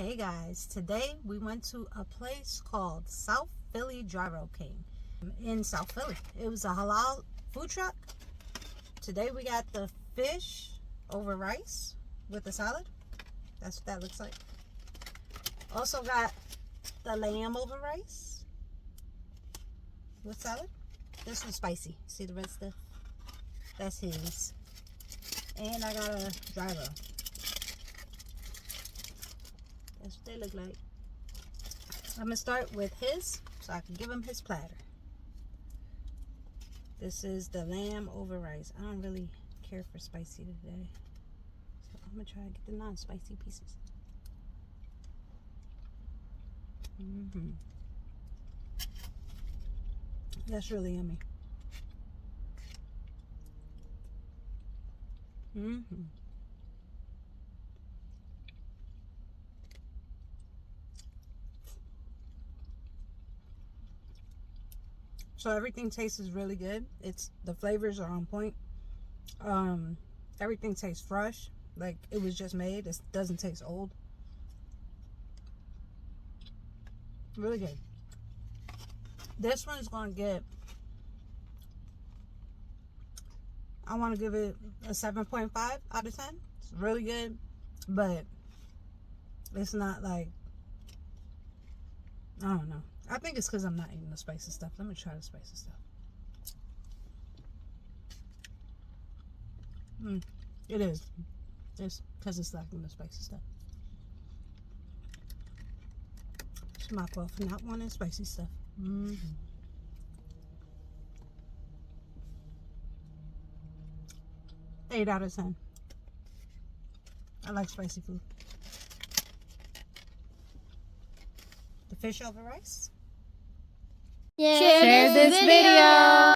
Hey guys, today we went to a place called South Philly Gyro King in South Philly. It was a halal food truck. Today we got the fish over rice with the salad. That's what that looks like. Also got the lamb over rice with salad. This was spicy. See the red stuff? That's his. And I got a Gyro. That's what they look like. I'm gonna start with his so I can give him his platter. This is the lamb over rice. I don't really care for spicy today, so I'm gonna try to get the non-spicy pieces. That's really yummy. So everything tastes really good. The flavors are on point. Everything tastes fresh, like it was just made. It doesn't taste old. Really good. This one's gonna get, I want to give it a 7.5 out of 10. It's really good, but it's not like, I don't know. I think it's because I'm not eating the spicy stuff. Let me try the spicy stuff. It is. It's because it's lacking the spicy stuff. It's my fault for not wanting spicy stuff. 8 out of 10. I like spicy food. The fish over rice. Share this video.